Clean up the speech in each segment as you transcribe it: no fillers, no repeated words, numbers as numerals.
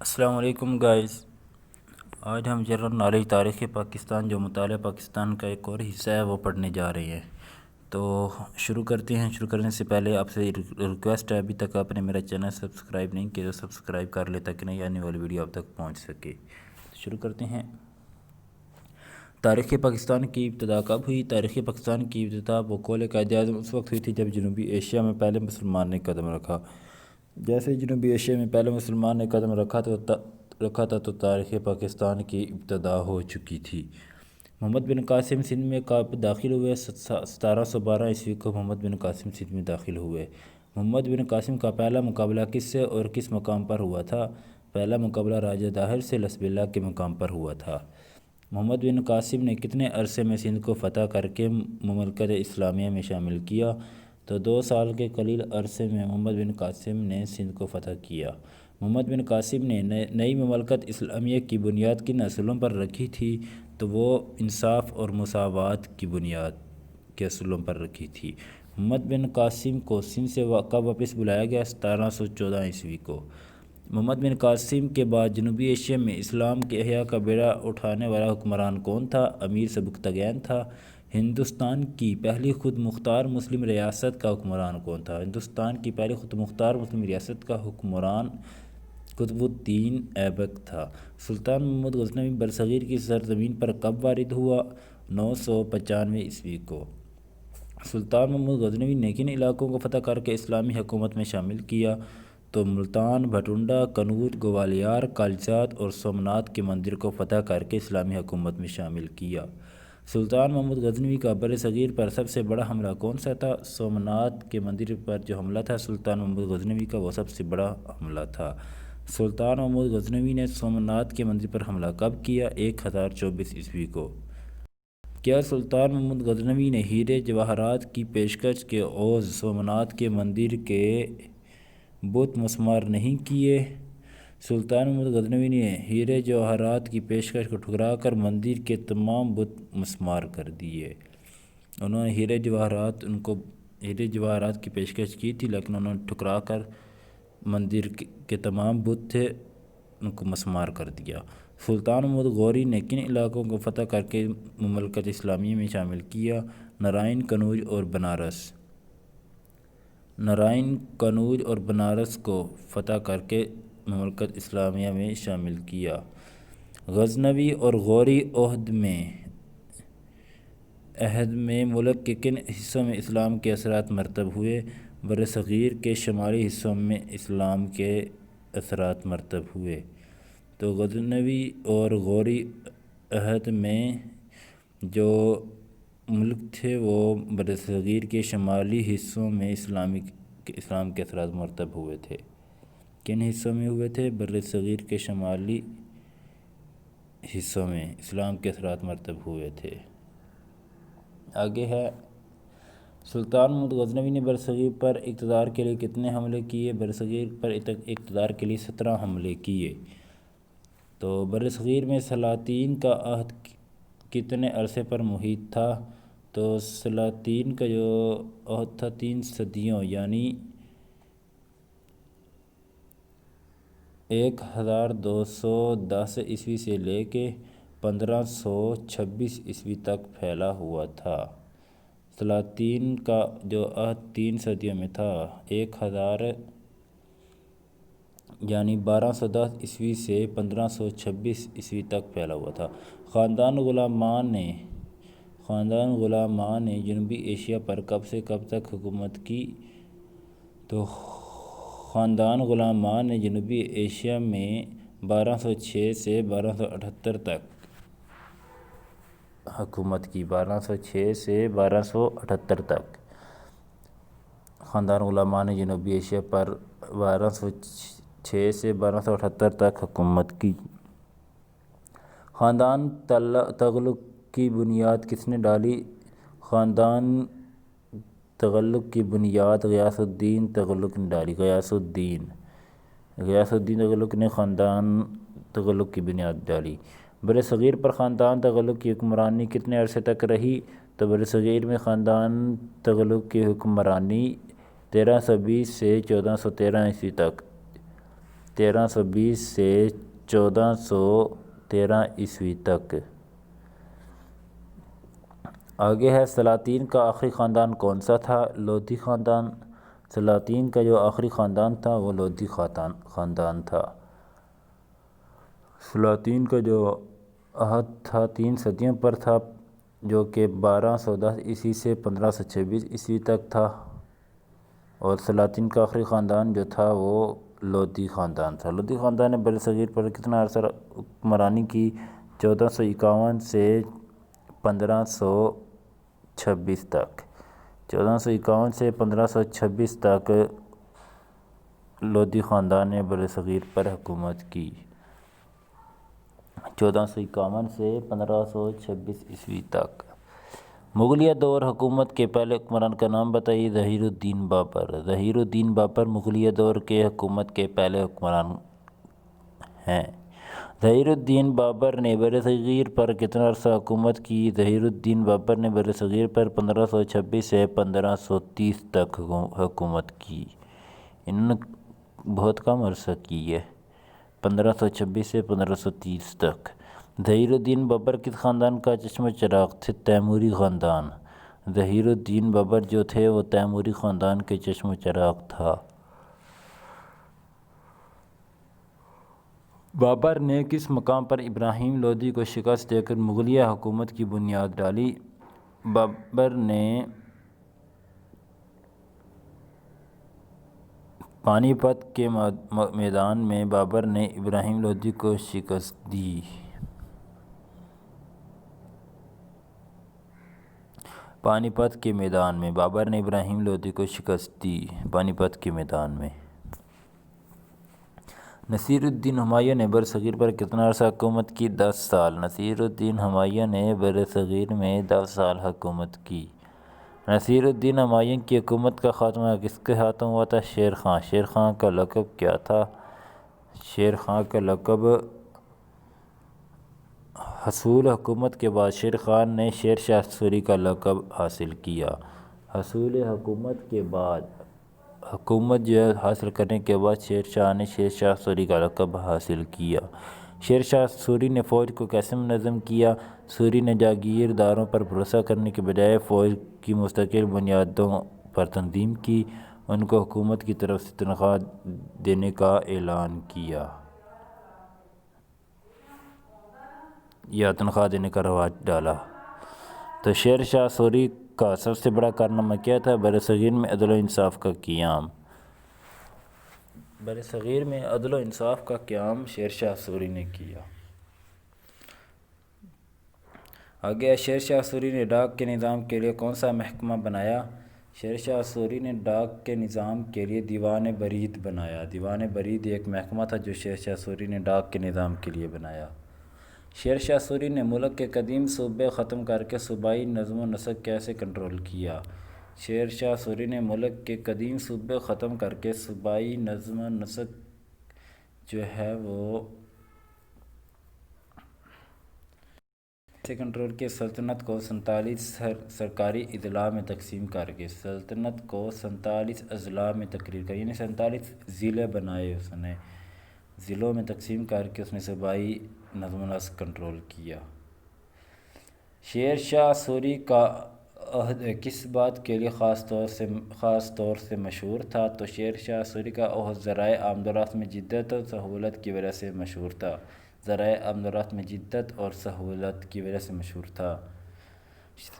السلام علیکم گائز. آج ہم جنرل نالج تاریخ پاکستان جو مطالعہ پاکستان کا ایک اور حصہ ہے وہ پڑھنے جا رہے ہیں. تو شروع کرتے ہیں. شروع کرنے سے پہلے آپ سے ریکویسٹ ہے، ابھی تک آپ نے میرا چینل سبسکرائب نہیں کیا تو سبسکرائب کر لے تاکہ نہیں آنے والی ویڈیو آپ تک پہنچ سکے. شروع کرتے ہیں. تاریخ پاکستان کی ابتدا کب ہوئی؟ تاریخ پاکستان کی ابتدا بقول قائد اعظم اس وقت ہوئی تھی جب جنوبی ایشیا میں پہلے مسلمان نے قدم رکھا. جیسے جنوبی ایشیا میں پہلے مسلمان نے قدم رکھا تھا تو تاریخ پاکستان کی ابتدا ہو چکی تھی. محمد بن قاسم سندھ میں داخل ہوئے. 1712 عیسوی کو محمد بن قاسم سندھ میں داخل ہوئے. محمد بن قاسم کا پہلا مقابلہ کس سے اور کس مقام پر ہوا تھا؟ پہلا مقابلہ راجہ طاہر سے لسبیلا کے مقام پر ہوا تھا. محمد بن قاسم نے کتنے عرصے میں سندھ کو فتح کر کے مملکت اسلامیہ میں شامل کیا؟ تو 2 سال کے قلیل عرصے میں محمد بن قاسم نے سندھ کو فتح کیا. محمد بن قاسم نے نئی مملکت اسلامیہ کی بنیاد کن اصولوں پر رکھی تھی؟ تو وہ انصاف اور مساوات کی بنیاد کے اصولوں پر رکھی تھی. محمد بن قاسم کو سندھ سے کب واپس بلایا گیا؟ 1714 عیسوی کو. محمد بن قاسم کے بعد جنوبی ایشیا میں اسلام کے احیاء کا بیڑا اٹھانے والا حکمران کون تھا؟ امیر سبکتگین تھا. ہندوستان کی پہلی خود مختار مسلم ریاست کا حکمران کون تھا؟ ہندوستان کی پہلی خود مختار مسلم ریاست کا حکمران قطب الدین ایبک تھا. سلطان محمود غزنوی برصغیر کی سرزمین پر کب وارد ہوا؟ 995 عیسوی کو. سلطان محمود غزنوی نے کن علاقوں کو فتح کر کے اسلامی حکومت میں شامل کیا؟ تو ملتان، بھٹنڈا، کنوج، گوالیار، کالجات اور سومنات کے مندر کو فتح کر کے اسلامی حکومت میں شامل کیا. سلطان محمود غزنوی کا برصغیر پر سب سے بڑا حملہ کون سا تھا؟ سومنات کے مندر پر جو حملہ تھا سلطان محمود غزنوی کا وہ سب سے بڑا حملہ تھا. سلطان محمود غزنوی نے سومنات کے مندر پر حملہ کب کیا؟ 1024 عیسوی کو. کیا سلطان محمود غزنوی نے ہیرے جواہرات کی پیشکش کے عوض سومنات کے مندر کے بت مسمار نہیں کیے؟ سلطان محمود غزنوی نے ہیرے جواہرات کی پیشکش کو ٹھکرا کر مندر کے تمام بت مسمار کر دیے. انہوں نے ہیرے جواہرات کی پیشکش کی تھی لیکن انہوں نے ٹھکرا کر مندر کے تمام بت تھے ان کو مسمار کر دیا. سلطان محمود غوری نے کن علاقوں کو فتح کر کے مملکت اسلامیہ میں شامل کیا؟ نارائن، کنوج اور بنارس. نارائن، کنوج اور بنارس کو فتح کر کے مملکت اسلامیہ میں شامل کیا. غزنوی اور غوری عہد میں ملک کے کن حصوں میں اسلام کے اثرات مرتب ہوئے؟ برصغیر کے شمالی حصوں میں اسلام کے اثرات مرتب ہوئے. تو غزنوی اور غوری عہد میں جو ملک تھے وہ برصغیر کے شمالی حصوں میں اسلام کے اثرات مرتب ہوئے تھے. کن حصوں میں ہوئے تھے؟ برصغیر کے شمالی حصوں میں اسلام کے اثرات مرتب ہوئے تھے. آگے ہے سلطان محمود غزنوی نے برصغیر پر اقتدار کے لیے کتنے حملے کیے؟ برصغیر پر اقتدار کے لیے 17 حملے کیے. تو برصغیر میں سلاطین کا عہد کتنے عرصے پر محیط تھا؟ تو سلاطین کا جو عہد تھا 3 صدیوں یعنی 1210 عیسوی سے لے کے 1526 عیسوی تک پھیلا ہوا تھا. سلاطین کا جو عہد 3 صدیوں میں تھا 1210 عیسوی سے 1526 عیسوی تک پھیلا ہوا تھا. خاندان غلامان نے جنوبی ایشیا پر کب سے کب تک حکومت کی؟ تو خاندان غلامان نے جنوبی ایشیا میں 1206 سے 1278 تک حکومت کی. 1206 سے 1278 تک خاندان غلامان نے جنوبی ایشیا پر 1206 سے 1278 تک حکومت کی. خاندان تغلق کی بنیاد کس نے ڈالی؟ خاندان تغلق کی بنیاد غیاث الدین تغلق نے ڈالی. غیاث الدین تغلق نے خاندان تغلق کی بنیاد ڈالی. برصغیر پر خاندان تغلق کی حکمرانی کتنے عرصے تک رہی؟ تو برصغیر میں خاندان تغلق کی حکمرانی 1320 سے 1413 عیسوی تک 1320 سے 1413 تک۔ آگے ہے سلاطین کا آخری خاندان کون سا تھا؟ لودھی خاندان۔ سلاطین کا جو آخری خاندان تھا وہ لودھی خاندان تھا۔ سلاطین کا جو عہد تھا 3 صدیوں پر تھا، جو کہ 1210 سے 1526 تک تھا، اور سلاطین کا آخری خاندان جو تھا وہ لودھی خاندان تھا۔ لودھی خاندان نے برصغیر پر کتنا عرصہ حکمرانی کی؟ 1451 سے 1526 تک۔ 1451 سے 1526 تک لودھی خاندان نے برصغیر پر حکومت کی۔ 1451 سے 1526 تک۔ مغلیہ دور حکومت کے پہلے حکمران کا نام بتائیے۔ ظہیر الدین بابر۔ ظہیر الدین بابر مغلیہ دور کے حکومت کے پہلے حکمران ہیں۔ ظہیر الدین بابر نے برصغیر پر کتنا عرصہ حکومت کی؟ ظہیر الدین بابر نے برصغیر پر 1526 سے 1530 تک حکومت کی۔ انہوں نے بہت کم عرصہ کی ہے، 1526 سے 1530 تک۔ ظہیر الدین بابر کس خاندان کا چشم و چراغ تھے؟ تیموری خاندان۔ ظہیر الدین بابر جو تھے وہ تیموری خاندان کے چشم و چراغ تھا۔ بابر نے کس مقام پر ابراہیم لودھی کو شکست دے کر مغلیہ حکومت کی بنیاد ڈالی؟ پانی پت کے میدان میں بابر نے ابراہیم لودھی کو شکست دی۔ پانی پت کے میدان میں بابر نے ابراہیم لودھی کو شکست دی۔ پانی پت کے میدان میں۔ نصیر الدین ہمایوں نے برصغیر پر کتنا عرصہ حکومت کی؟ 10 سال۔ نصیر الدین ہمایوں نے برصغیر میں 10 سال حکومت کی۔ نصیر الدین ہمایوں کی حکومت کا خاتمہ کس کے ہاتھوں ہوا تھا؟ شیر خان۔ شیر خان کا لقب کیا تھا؟ شیر خان کا لقب حصول حکومت کے بعد شیر خان نے شیر شاہ سوری کا لقب حاصل کیا۔ حصول حکومت کے بعد، حکومت حاصل کرنے کے بعد شیر شاہ نے شیر شاہ سوری کا لقب حاصل کیا۔ شیر شاہ سوری نے فوج کو کیسے منظم کیا؟ سوری نے جاگیرداروں پر بھروسہ کرنے کے بجائے فوج کی مستقل بنیادوں پر تنظیم کی، ان کو حکومت کی طرف سے تنخواہ دینے کا اعلان کیا یا تنخواہ دینے کا رواج ڈالا۔ تو شیر شاہ سوری کا سب سے بڑا کارنامہ کیا تھا؟ برصغیر میں عدل و انصاف کا قیام۔ برصغیر میں عدل و انصاف کا قیام شیر شاہ سوری نے کیا۔ آگے شیر شاہ سوری نے ڈاک کے نظام کے لیے کون سا محکمہ بنایا؟ شیر شاہ سوری نے ڈاک کے نظام کے لیے دیوان برید بنایا۔ دیوان برید ایک محکمہ تھا جو شیر شاہ سوری نے ڈاک کے نظام کے لیے بنایا۔ شیر شاہ سوری نے ملک کے قدیم صوبے ختم کر کے صوبائی نظم و نسق کیسے کنٹرول کیا؟ شیر شاہ سوری نے ملک کے قدیم صوبے ختم کر کے صوبائی نظم و نسق جو ہے وہ سے کنٹرول کیا؟ سلطنت کو 47 سرکاری اضلاع میں تقسیم کر کے، سلطنت کو 47 اضلاع میں تقریر کر، یعنی 47 ضلع بنائے اس نے، ضلعوں میں تقسیم کر کے اس نے صوبائی نظم و نسق کنٹرول کیا۔ شیر شاہ سوری کا عہد کس بات کے لیے خاص طور سے مشہور تھا؟ تو شیر شاہ سوری کا عہد ذرائع آمد و رفت میں جدت اور سہولت کی وجہ سے مشہور تھا۔ ذرائع آمد و رفت میں جدت اور سہولت کی وجہ سے مشہور تھا۔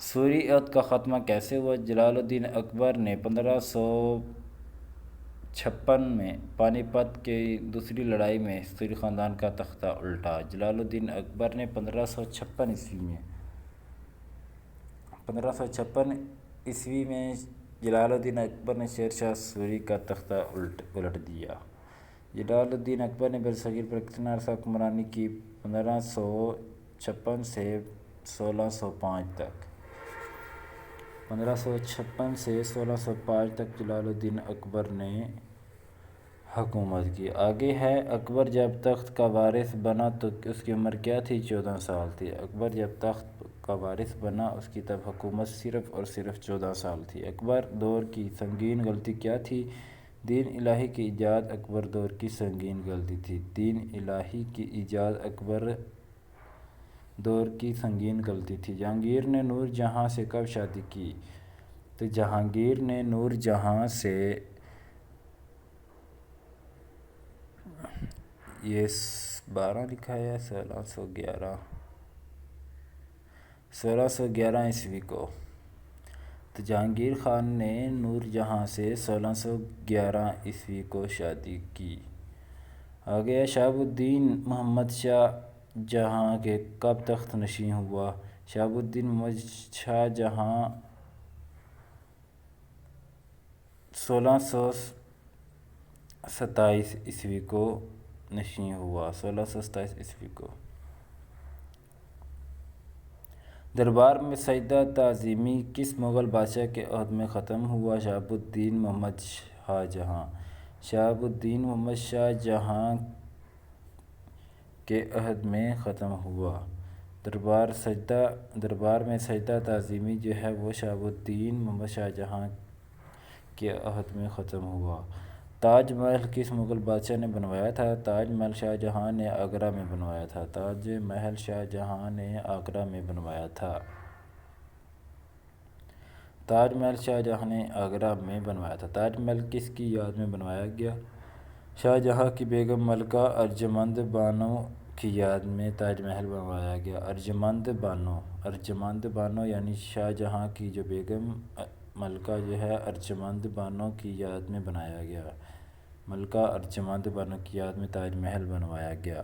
سوری عہد کا خاتمہ کیسے ہوا؟ جلال الدین اکبر نے 1556 میں پانی پت کی دوسری لڑائی میں سوری خاندان کا تختہ الٹا۔ جلال الدین اکبر نے 1556 عیسوی میں جلال الدین اکبر نے شیر شاہ سوری کا تختہ الٹ دیا۔ جلال الدین اکبر نے برصغیر پر کتنا عرصہ حکمرانی کی؟ 1556 سے 1605 تک۔ 1556 سے 1605 تک جلال الدین اکبر نے حکومت کی۔ آگے ہے اکبر جب تخت کا وارث بنا تو اس کی عمر کیا تھی؟ 14 سال تھی۔ اکبر جب تخت کا وارث بنا اس کی تب حکومت صرف اور صرف 14 سال تھی۔ اکبر دور کی سنگین غلطی کیا تھی؟ دین الہی کی ایجاد اکبر دور کی سنگین غلطی تھی۔ دین الہی کی ایجاد اکبر دور کی سنگین غلطی تھی۔ جہانگیر نے نور جہاں سے کب شادی کی؟ تو جہانگیر نے نور جہاں سے یہ 12 لکھا ہے 1611 عیسوی کو۔ تو جہانگیر خان نے نور جہاں سے 1611 عیسوی کو شادی کی۔ آگے شہاب الدین محمد شاہ جہاں کے کب تخت نشین ہوا؟ شہاب الدین محمد شاہ جہاں 1627 عیسوی کو نشین ہوا۔ 1627 عیسوی کو۔ دربار میں سجدہ تعظیمی کس مغل بادشاہ کے عہد میں ختم ہوا؟ شہاب الدین محمد شاہ جہاں۔ شہاب الدین محمد شاہ جہاں کے عہد میں ختم ہوا۔ دربار میں سجدہ تعظیمی جو ہے وہ شہاب الدین محمد شاہ جہاں کے عہد میں ختم ہوا۔ تاج محل کس مغل بادشاہ نے بنوایا تھا؟ تاج محل شاہ جہاں نے آگرہ میں بنوایا تھا۔ تاج محل شاہ جہاں نے آگرہ میں بنوایا تھا۔ تاج محل شاہ جہاں نے آگرہ میں بنوایا تھا۔ تاج محل کس کی یاد میں بنوایا گیا؟ شاہ جہاں کی بیگم ملکہ ارجمند بانو کی یاد میں تاج محل بنوایا گیا۔ ارجمند بانو یعنی شاہ جہاں کی جو بیگم ملکہ جو ہے ارجمند بانو کی یاد میں بنایا گیا۔ ملکہ ارجمند بانو کی یاد میں تاج محل بنوایا گیا۔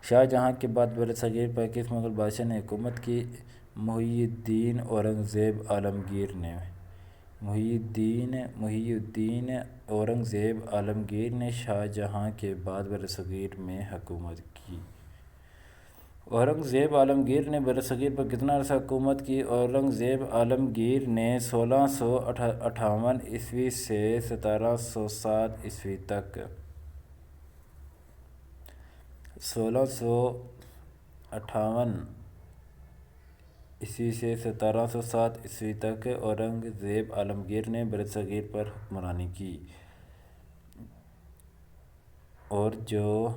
شاہ جہاں کے بعد برصغیر پر کس مغل بادشاہ نے حکومت کی؟ محی الدین اورنگزیب عالمگیر نے۔ محی الدین اورنگزیب عالمگیر نے شاہ جہاں کے بعد برصغیر میں حکومت کی۔ اورنگزیب عالمگیر نے برصغیر پر کتنا عرصہ حکومت کی؟ اورنگزیب عالمگیر نے 1658 عیسوی سے 1707 عیسوی تک 1658 عیسوی سے 1707 عیسوی تک اورنگزیب عالمگیر نے برصغیر پر حکمرانی کی۔ اور جو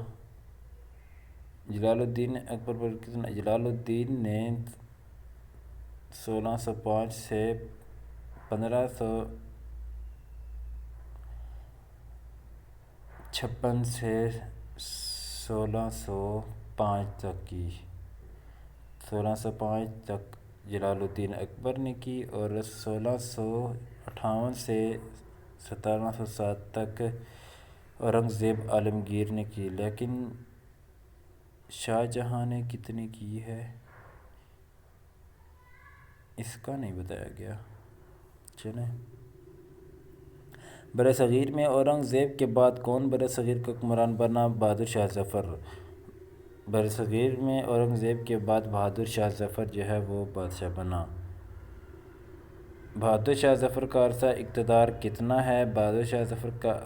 جلال الدین اکبر پر کتنا؟ جلال الدین نے 1605 سے 1556 سے 1605 تک کی۔ 1605 تک جلال الدین اکبر نے کی اور 1658 سے 1707 تک اورنگزیب عالمگیر نے کی۔ لیکن شاہ جہاں نے کتنی کی ہے اس کا نہیں بتایا گیا۔ چلیں برصغیر میں اورنگزیب کے بعد کون برصغیر کا حکمران بنا؟ بہادر شاہ ظفر۔ برصغیر میں اورنگزیب کے بعد بہادر شاہ ظفر جو ہے وہ بادشاہ بنا۔ بہادر شاہ ظفر کا عرصہ اقتدار کتنا ہے؟ بہادر شاہ ظفر کا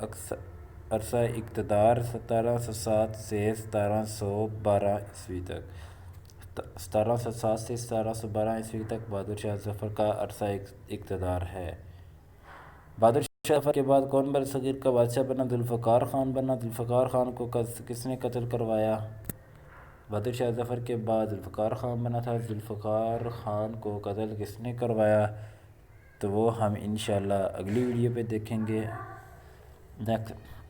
عرصہ اقتدار 1707 سے 1712 عیسوی تک 1707 سے 1712 عیسوی تک بہادر شاہ ظفر کا عرصہ اقتدار ہے۔ بہادر شاہ ظفر کے بعد کون برصغیر کا بادشاہ بنا؟ ذوالفقار خان بنا۔ ذوالفقار خان کو کس نے قتل کروایا؟ بہادر شاہ ظفر کے بعد ذوالفقار خان بنا تھا۔ ذوالفقار خان کو قتل کس نے کروایا؟ تو وہ ہم انشاءاللہ اگلی ویڈیو پہ دیکھیں گے۔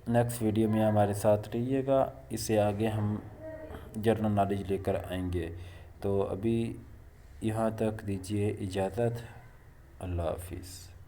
نیکسٹ ویڈیو میں ہمارے ساتھ رہیے گا، اس سے آگے ہم جنرل نالج لے کر آئیں گے۔ تو ابھی یہاں تک دیجیے اجازت۔ اللہ حافظ۔